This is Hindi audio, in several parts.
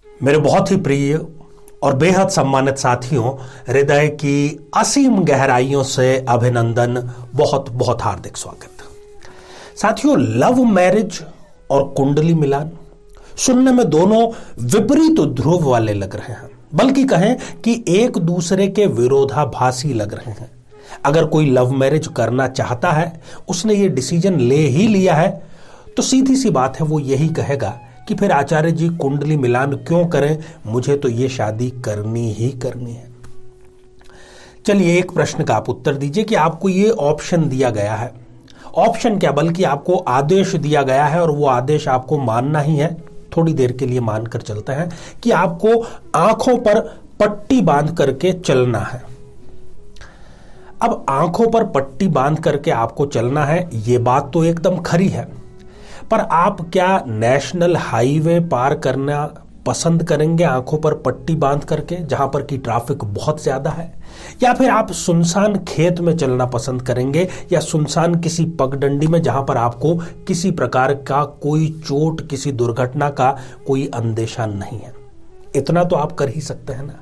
मेरे बहुत ही प्रिय और बेहद सम्मानित साथियों, हृदय की असीम गहराइयों से अभिनंदन, बहुत बहुत हार्दिक स्वागत। साथियों, लव मैरिज और कुंडली मिलान सुनने में दोनों विपरीत ध्रुव वाले लग रहे हैं, बल्कि कहें कि एक दूसरे के विरोधाभासी लग रहे हैं। अगर कोई लव मैरिज करना चाहता है, उसने ये डिसीजन ले ही लिया है, तो सीधी सी बात है, वो यही कहेगा कि फिर आचार्य जी कुंडली मिलान क्यों करें, मुझे तो ये शादी करनी ही करनी है। चलिए, एक प्रश्न का आप उत्तर दीजिए कि आपको ये ऑप्शन दिया गया है। ऑप्शन क्या, बल्कि आपको आदेश दिया गया है और वो आदेश आपको मानना ही है। थोड़ी देर के लिए मानकर चलते हैं कि आपको आंखों पर पट्टी बांध करके चलना है। अब आंखों पर पट्टी बांध करके आपको चलना है, ये बात तो एकदम खरी है, पर आप क्या नेशनल हाईवे पार करना पसंद करेंगे आंखों पर पट्टी बांध करके, जहां पर की ट्रैफिक बहुत ज्यादा है, या फिर आप सुनसान खेत में चलना पसंद करेंगे, या सुनसान किसी पगडंडी में जहां पर आपको किसी प्रकार का कोई चोट, किसी दुर्घटना का कोई अंदेशा नहीं है। इतना तो आप कर ही सकते हैं ना।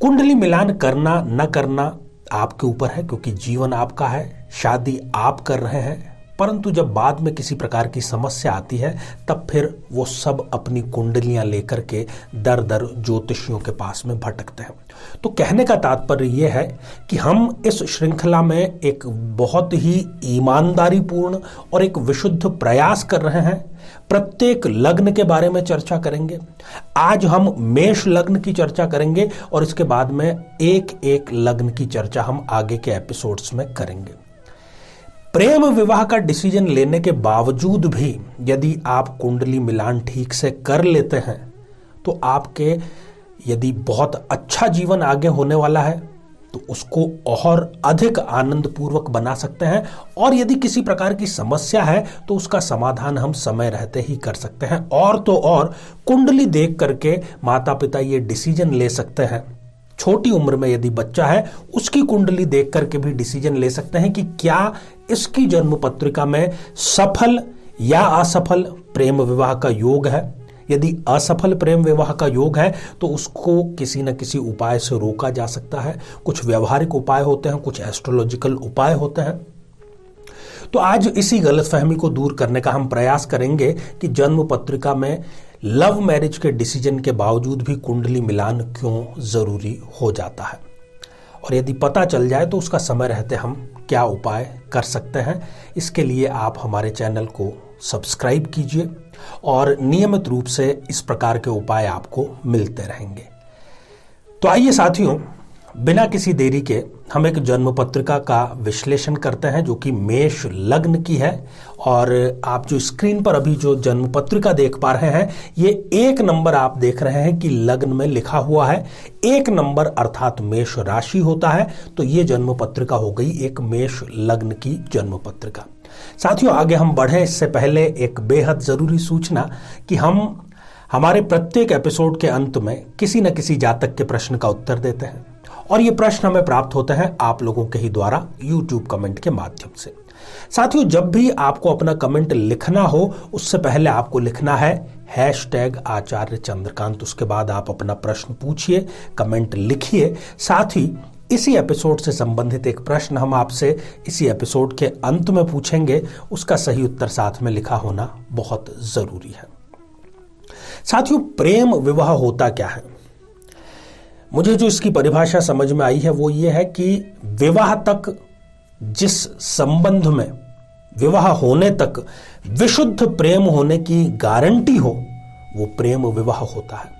कुंडली मिलान करना न करना आपके ऊपर है, क्योंकि जीवन आपका है, शादी आप कर रहे हैं। परंतु जब बाद में किसी प्रकार की समस्या आती है, तब फिर वो सब अपनी कुंडलियां लेकर के दर दर ज्योतिषियों के पास में भटकते हैं। तो कहने का तात्पर्य यह है कि हम इस श्रृंखला में एक बहुत ही ईमानदारीपूर्ण और एक विशुद्ध प्रयास कर रहे हैं। प्रत्येक लग्न के बारे में चर्चा करेंगे। आज हम मेष लग्न की चर्चा करेंगे और इसके बाद में एक एक लग्न की चर्चा हम आगे के एपिसोड्स में करेंगे। प्रेम विवाह का डिसीजन लेने के बावजूद भी यदि आप कुंडली मिलान ठीक से कर लेते हैं, तो आपके यदि बहुत अच्छा जीवन आगे होने वाला है, तो उसको और अधिक आनंद पूर्वक बना सकते हैं। और यदि किसी प्रकार की समस्या है, तो उसका समाधान हम समय रहते ही कर सकते हैं। और तो और कुंडली देख करके माता पिता ये डिसीजन ले सकते हैं। छोटी उम्र में यदि बच्चा है, उसकी कुंडली देख करके भी डिसीजन ले सकते हैं कि क्या इसकी जन्म पत्रिका में सफल या असफल प्रेम विवाह का योग है। यदि असफल प्रेम विवाह का योग है, तो उसको किसी न किसी उपाय से रोका जा सकता है। कुछ व्यवहारिक उपाय होते हैं, कुछ एस्ट्रोलॉजिकल उपाय होते हैं। तो आज इसी गलतफहमी को दूर करने का हम प्रयास करेंगे कि जन्म पत्रिका में लव मैरिज के डिसीजन के बावजूद भी कुंडली मिलान क्यों जरूरी हो जाता है, और यदि पता चल जाए तो उसका समय रहते हम क्या उपाय कर सकते हैं। इसके लिए आप हमारे चैनल को सब्सक्राइब कीजिए और नियमित रूप से इस प्रकार के उपाय आपको मिलते रहेंगे। तो आइए साथियों, बिना किसी देरी के हम एक जन्म पत्रिका का विश्लेषण करते हैं जो कि मेष लग्न की है। और आप जो स्क्रीन पर अभी जो जन्म पत्रिका देख पा रहे हैं, ये 1 नंबर आप देख रहे हैं कि लग्न में लिखा हुआ है। 1 नंबर अर्थात मेष राशि होता है। तो ये जन्म पत्रिका हो गई एक मेष लग्न की जन्म पत्रिका। साथियों, आगे हम बढ़े इससे पहले एक बेहद जरूरी सूचना कि हम हमारे प्रत्येक एपिसोड के अंत में किसी न किसी जातक के प्रश्न का उत्तर देते हैं, और ये प्रश्न हमें प्राप्त होते हैं आप लोगों के ही द्वारा YouTube कमेंट के माध्यम से। साथियों, जब भी आपको अपना कमेंट लिखना हो, उससे पहले आपको लिखना है #आचार्य चंद्रकांत। उसके बाद आप अपना प्रश्न पूछिए, कमेंट लिखिए। साथ ही इसी एपिसोड से संबंधित एक प्रश्न हम आपसे इसी एपिसोड के अंत में पूछेंगे, उसका सही उत्तर साथ में लिखा होना बहुत जरूरी है। साथियों, प्रेम विवाह होता क्या है? मुझे जो इसकी परिभाषा समझ में आई है वो ये है कि विवाह तक, जिस संबंध में विवाह होने तक विशुद्ध प्रेम होने की गारंटी हो, वो प्रेम विवाह होता है।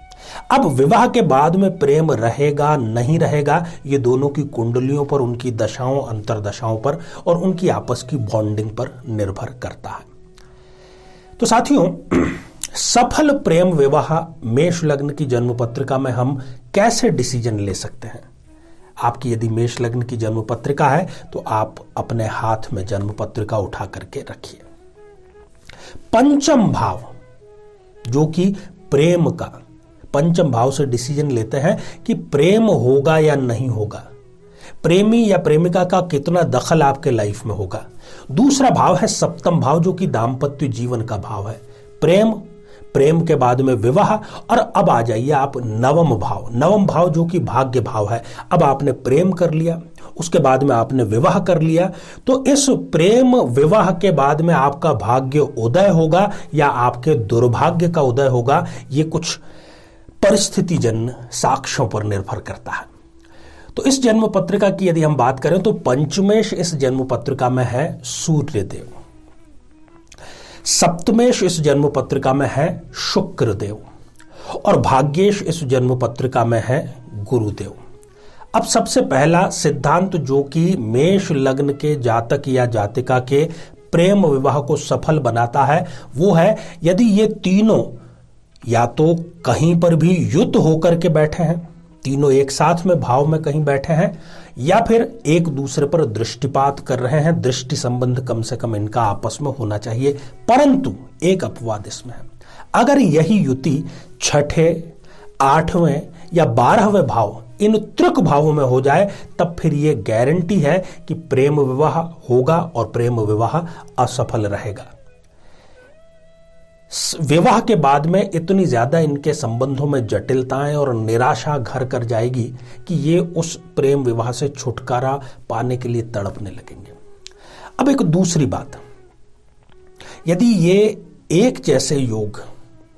अब विवाह के बाद में प्रेम रहेगा नहीं रहेगा, ये दोनों की कुंडलियों पर, उनकी दशाओं अंतरदशाओं पर और उनकी आपस की बॉन्डिंग पर निर्भर करता है। तो साथियों, सफल प्रेम विवाह मेष लग्न की जन्म पत्रिका में हम कैसे डिसीजन ले सकते हैं? आपकी यदि मेष लग्न की जन्म पत्रिका है, तो आप अपने हाथ में जन्म पत्रिका उठा करके रखिए। पंचम भाव, जो कि प्रेम का, पंचम भाव से डिसीजन लेते हैं कि प्रेम होगा या नहीं होगा, प्रेमी या प्रेमिका का कितना दखल आपके लाइफ में होगा। दूसरा भाव है सप्तम भाव, जो कि दाम्पत्य जीवन का भाव है। प्रेम, प्रेम के बाद में विवाह, और अब आ जाइए आप नवम भाव। नवम भाव जो कि भाग्य भाव है। अब आपने प्रेम कर लिया, उसके बाद में आपने विवाह कर लिया, तो इस प्रेम विवाह के बाद में आपका भाग्य उदय होगा या आपके दुर्भाग्य का उदय होगा, ये कुछ परिस्थितिजन्य साक्ष्यों पर निर्भर करता है। तो इस जन्म पत्रिका की यदि हम बात करें तो पंचमेश इस जन्म पत्रिका में है सूर्यदेव, सप्तमेश इस जन्म पत्रिका में है शुक्रदेव, और भाग्येश इस जन्म पत्रिका में है गुरुदेव। अब सबसे पहला सिद्धांत जो कि मेष लग्न के जातक या जातिका के प्रेम विवाह को सफल बनाता है वो है, यदि ये तीनों या तो कहीं पर भी युत होकर के बैठे हैं, तीनों एक साथ में भाव में कहीं बैठे हैं, या फिर एक दूसरे पर दृष्टिपात कर रहे हैं, दृष्टि संबंध कम से कम इनका आपस में होना चाहिए। परंतु एक अपवाद इसमें है, अगर यही युति छठे, आठवें या 12वें भाव, इन त्रिक भावों में हो जाए, तब फिर ये गारंटी है कि प्रेम विवाह होगा और प्रेम विवाह असफल रहेगा। विवाह के बाद में इतनी ज्यादा इनके संबंधों में जटिलताएं और निराशा घर कर जाएगी कि ये उस प्रेम विवाह से छुटकारा पाने के लिए तड़पने लगेंगे। अब एक दूसरी बात, यदि ये एक जैसे योग,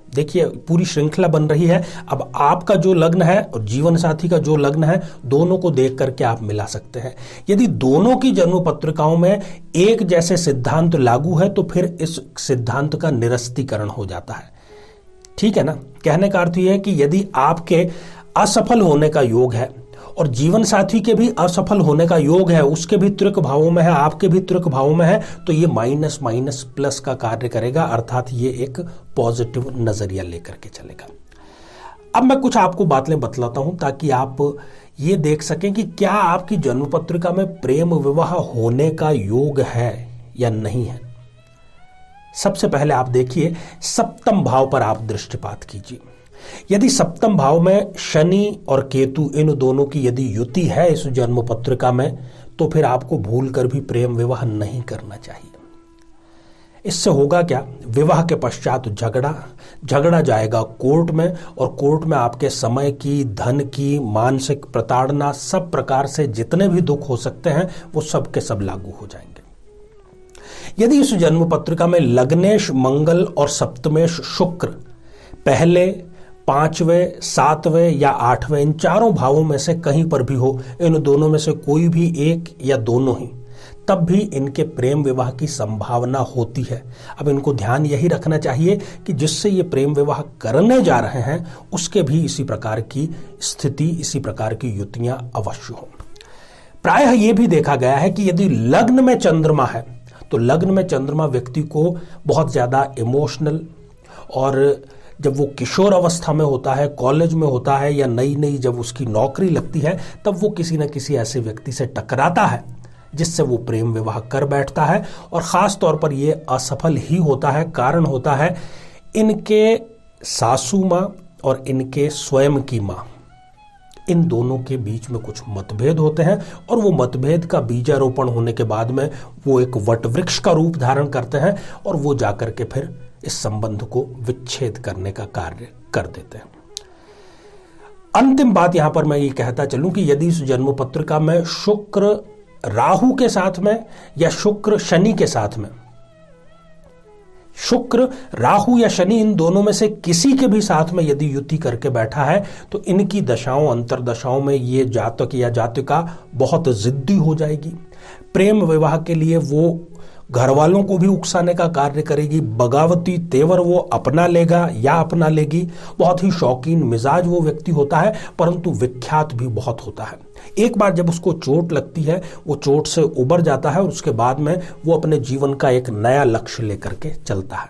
देखिए पूरी श्रृंखला बन रही है, अब आपका जो लग्न है और जीवन साथी का जो लग्न है, दोनों को देख करके आप मिला सकते हैं। यदि दोनों की जन्म पत्रिकाओं में एक जैसे सिद्धांत लागू है तो फिर इस सिद्धांत का निरस्तीकरण हो जाता है। ठीक है ना? कहने का अर्थ यह है कि यदि आपके असफल होने का योग है और जीवन साथी के भी असफल होने का योग है, उसके भी त्रिक भावों में है, आपके भी त्रिक भावों में है, तो ये माइनस माइनस प्लस का कार्य करेगा, अर्थात ये एक पॉजिटिव नजरिया लेकर के चलेगा। अब मैं कुछ आपको बातें बतलाता हूं ताकि आप ये देख सकें कि क्या आपकी जन्म पत्रिका में प्रेम विवाह होने का योग है या नहीं है। सबसे पहले आप देखिए सप्तम भाव पर आप दृष्टिपात कीजिए। यदि सप्तम भाव में शनि और केतु, इन दोनों की यदि युति है इस जन्म पत्रिका में, तो फिर आपको भूलकर भी प्रेम विवाह नहीं करना चाहिए। इससे होगा क्या, विवाह के पश्चात झगड़ा जाएगा कोर्ट में, और कोर्ट में आपके समय की, धन की, मानसिक प्रताड़ना, सब प्रकार से जितने भी दुख हो सकते हैं वो सब के सब लागू हो जाएंगे। यदि इस जन्म पत्रिका में लग्नेश मंगल और सप्तमेश शुक्र पहले, 5वें, 7वें या 8वें, इन चारों भावों में से कहीं पर भी हो, इन दोनों में से कोई भी एक या दोनों ही, तब भी इनके प्रेम विवाह की संभावना होती है। अब इनको ध्यान यही रखना चाहिए कि जिससे ये प्रेम विवाह करने जा रहे हैं उसके भी इसी प्रकार की स्थिति, इसी प्रकार की युतियां अवश्य हो। प्रायः ये भी देखा गया है कि यदि लग्न में चंद्रमा है तो लग्न में चंद्रमा व्यक्ति को बहुत ज्यादा इमोशनल, और जब वो किशोर अवस्था में होता है, कॉलेज में होता है, या नई नई जब उसकी नौकरी लगती है, तब वो किसी न किसी ऐसे व्यक्ति से टकराता है जिससे वो प्रेम विवाह कर बैठता है, और खास तौर पर ये असफल ही होता है। कारण होता है इनके सासू माँ और इनके स्वयं की माँ, इन दोनों के बीच में कुछ मतभेद होते हैं, और वो मतभेद का बीजारोपण होने के बाद में वो एक वटवृक्ष का रूप धारण करते हैं, और वो जाकर के फिर इस संबंध को विच्छेद करने का कार्य कर देते हैं। अंतिम बात यहां पर मैं ये कहता चलूं कि यदि इस जन्म पत्रिका में शुक्र राहु के साथ में या शुक्र शनि के साथ में, शुक्र राहु या शनि इन दोनों में से किसी के भी साथ में यदि युति करके बैठा है, तो इनकी दशाओं अंतरदशाओं में ये जातक या जातिका बहुत जिद्दी हो जाएगी। प्रेम विवाह के लिए वो घर वालों को भी उकसाने का कार्य करेगी, बगावती तेवर वो अपना लेगा या अपना लेगी। बहुत ही शौकीन मिजाज वो व्यक्ति होता है, परंतु विख्यात भी बहुत होता है। एक बार जब उसको चोट लगती है, वो चोट से उबर जाता है, और उसके बाद में वो अपने जीवन का एक नया लक्ष्य लेकर के चलता है।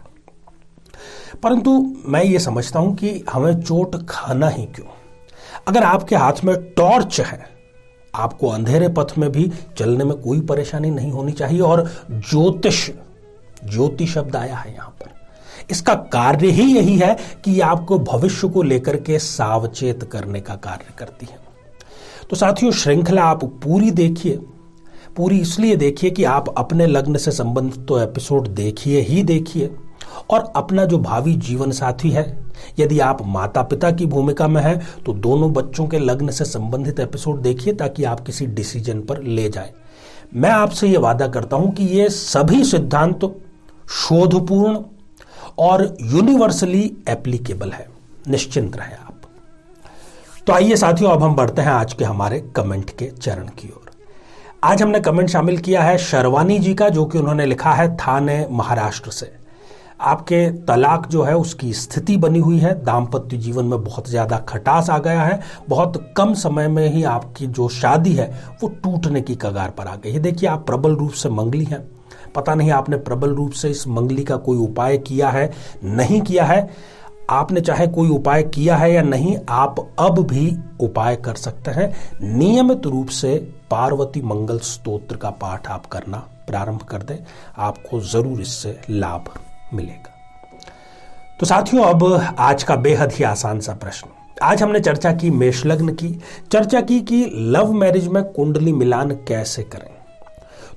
परंतु मैं ये समझता हूं कि हमें चोट खाना ही क्यों। अगर आपके हाथ में टॉर्च है, आपको अंधेरे पथ में भी चलने में कोई परेशानी नहीं होनी चाहिए। और ज्योति शब्द आया है यहां पर, इसका कार्य ही यही है कि आपको भविष्य को लेकर के सावचेत करने का कार्य करती है। तो साथियों, श्रृंखला आप पूरी देखिए, पूरी इसलिए देखिए कि आप अपने लग्न से संबंधित तो एपिसोड देखिए ही देखिए, और अपना जो भावी जीवन साथी है, यदि आप माता पिता की भूमिका में हैं तो दोनों बच्चों के लग्न से संबंधित एपिसोड देखिए ताकि आप किसी डिसीजन पर ले जाएं। मैं आपसे यह वादा करता हूं कि ये सभी सिद्धांत शोधपूर्ण और यूनिवर्सली एप्लीकेबल है। निश्चिंत रहे आप। तो आइए साथियों, अब हम बढ़ते हैं आज के हमारे कमेंट के चरण की ओर। आज हमने कमेंट शामिल किया है शर्वानी जी का, जो कि उन्होंने लिखा है थाने महाराष्ट्र से। आपके तलाक जो है उसकी स्थिति बनी हुई है, दाम्पत्य जीवन में बहुत ज्यादा खटास आ गया है, बहुत कम समय में ही आपकी जो शादी है वो टूटने की कगार पर आ गई है। देखिए, आप प्रबल रूप से मंगली हैं, पता नहीं आपने प्रबल रूप से इस मंगली का कोई उपाय किया है नहीं किया है। आपने चाहे कोई उपाय किया है या नहीं, आप अब भी उपाय कर सकते हैं। नियमित रूप से पार्वती मंगल स्तोत्र का पाठ आप करना प्रारंभ कर दें, आपको जरूर इससे लाभ मिलेगा। तो साथियों, अब आज का बेहद ही आसान सा प्रश्न। आज हमने चर्चा की मेष लग्न की, चर्चा की कि लव मैरिज में कुंडली मिलान कैसे करें।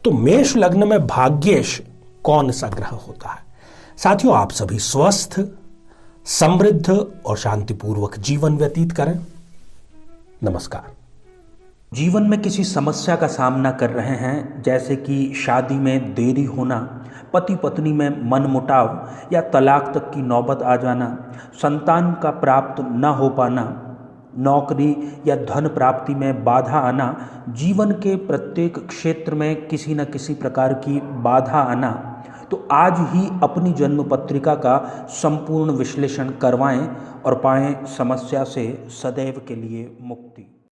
तो मेष लग्न में भाग्येश कौन सा ग्रह होता है? साथियों, आप सभी स्वस्थ, समृद्ध और शांतिपूर्वक जीवन व्यतीत करें। नमस्कार। जीवन में किसी समस्या का सामना कर रहे हैं, जैसे कि शादी में देरी होना, पति पत्नी में मनमुटाव या तलाक तक की नौबत आ जाना, संतान का प्राप्त न हो पाना, नौकरी या धन प्राप्ति में बाधा आना, जीवन के प्रत्येक क्षेत्र में किसी न किसी प्रकार की बाधा आना, तो आज ही अपनी जन्म पत्रिका का संपूर्ण विश्लेषण करवाएं और पाएं समस्या से सदैव के लिए मुक्ति।